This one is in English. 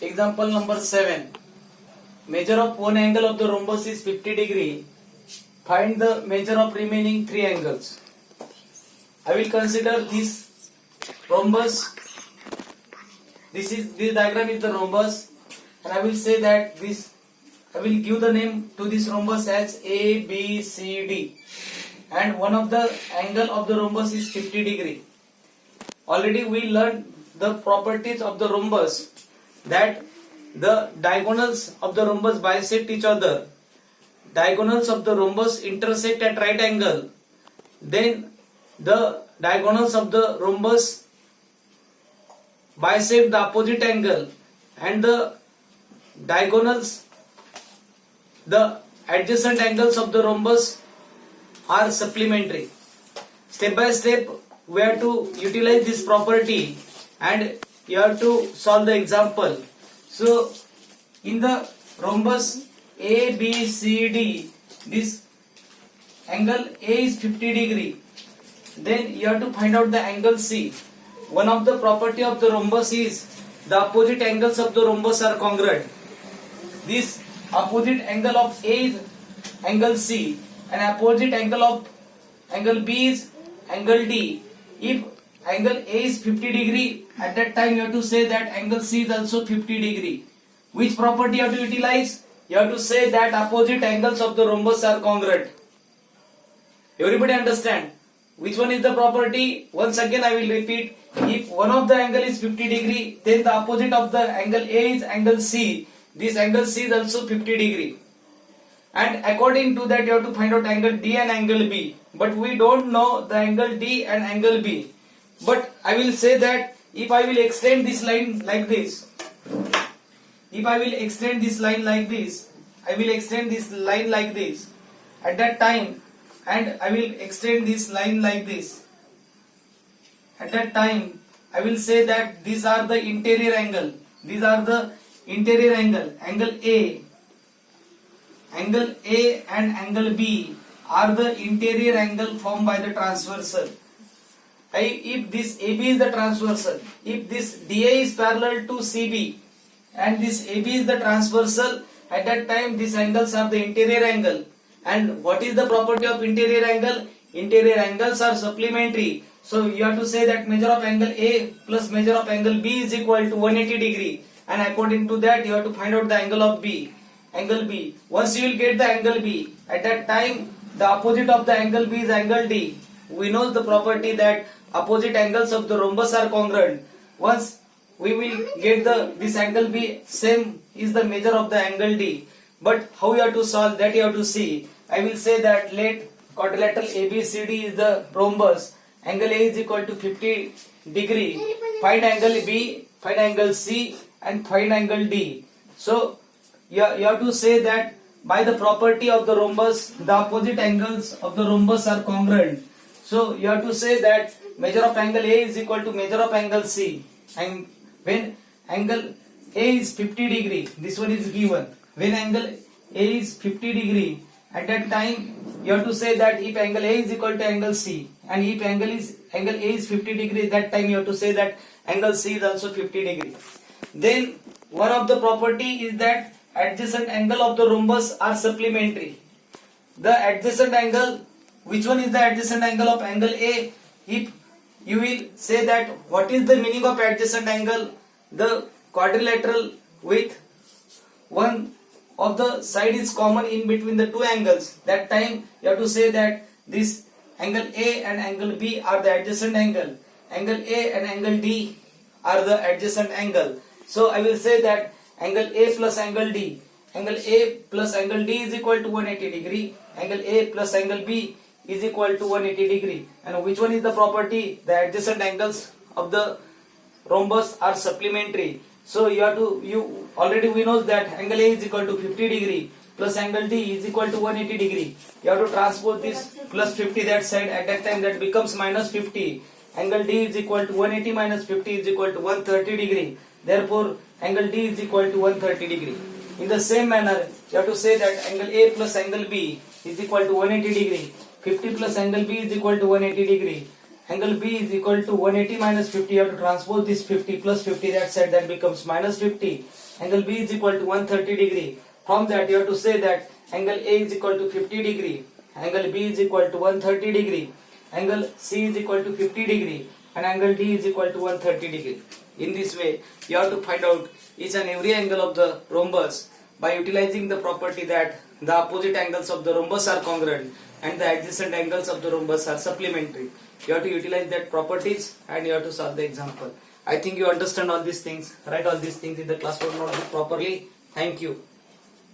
Example number 7. Measure of one angle of the rhombus is 50 degree. Find the measure of remaining three angles. I will consider this rhombus. This diagram is the rhombus, and I will say that I will give the name to this rhombus as A, B, C, D, and one of the angle of the rhombus is 50 degree. Already we learned the properties of the rhombus, that the diagonals of the rhombus bisect each other, diagonals of the rhombus intersect at right angle, then the diagonals of the rhombus bisect the opposite angle, and the diagonals, the adjacent angles of the rhombus are supplementary. Step by step we have to utilize this property and you have to solve the example. So in the rhombus A, B, C, D, this angle A is 50 degree. Then you have to find out the angle C. One of the property of the rhombus is the opposite angles of the rhombus are congruent. This opposite angle of A is angle C and opposite angle of angle B is angle D. If angle A is 50 degree, at that time you have to say that angle C is also 50 degree. Which property you have to utilize? You have to say that opposite angles of the rhombus are congruent. Everybody understand? Which one is the property? Once again I will repeat. If one of the angle is 50 degree, then the opposite of the angle A is angle C. This angle C is also 50 degree. And according to that you have to find out angle D and angle B. But we don't know the angle D and angle B. But I will say that if I will extend this line like this, if I will extend this line like this, I will extend this line like this at that time, and I will extend this line like this. At that time I will say that these are the interior angle. These are the interior angle. Angle A and angle B are the interior angle formed by the transversal. If this AB is the transversal, if this DA is parallel to CB and this AB is the transversal, at that time these angles are the interior angle. And what is the property of interior angle? Interior angles are supplementary. So you have to say that measure of angle A plus measure of angle B is equal to 180 degree. And according to that you have to find out the angle of B. Angle B. Once you will get the angle B, at that time the opposite of the angle B is angle D. We know the property that opposite angles of the rhombus are congruent. Once we will get this angle B, same is the measure of the angle D. But how you have to solve that you have to see. I will say that let quadrilateral ABCD is the rhombus. Angle A is equal to 50 degree. Find angle B, find angle C and find angle D. So you have to say that by the property of the rhombus, the opposite angles of the rhombus are congruent. So you have to say that measure of angle A is equal to measure of angle C. And when angle A is 50 degree, this one is given. When angle A is 50 degree, at that time you have to say that if angle A is equal to angle C, and if angle A is 50 degree, that time you have to say that angle C is also 50 degree. Then one of the property is that adjacent angle of the rhombus are supplementary. The adjacent angle, which one is the adjacent angle of angle A? If you will say that what is the meaning of adjacent angle? The quadrilateral with one of the side is common in between the two angles. That time you have to say that this angle A and angle B are the adjacent angle. Angle A and angle D are the adjacent angle. So I will say that angle A plus angle D. Angle A plus angle D is equal to 180 degree. Angle A plus angle B is equal to 180 degree. And which one is the property? The adjacent angles of the rhombus are supplementary. So we know that angle A is equal to 50 degree plus angle D is equal to 180 degree. You have to transpose this plus 50 that side. At that time that becomes minus 50. Angle D is equal to 180 minus 50 is equal to 130 degree. Therefore angle D is equal to 130 degree. In the same manner you have to say that angle A plus angle B is equal to 180 degree. 50 plus angle B is equal to 180 degree. angle B is equal to 180 minus 50. You have to transpose this 50 plus 50 that side, that becomes minus 50. Angle B is equal to 130 degree. From that you have to say that angle A is equal to 50 degree, angle B is equal to 130 degree, angle C is equal to 50 degree, and angle D is equal to 130 degree. In this way you have to find out each and every angle of the rhombus by utilizing the property that the opposite angles of the rhombus are congruent and the adjacent angles of the rhombus are supplementary. You have to utilize that properties and you have to solve the example. I think you understand all these things. Write all these things in the classroom notebook properly. Thank you.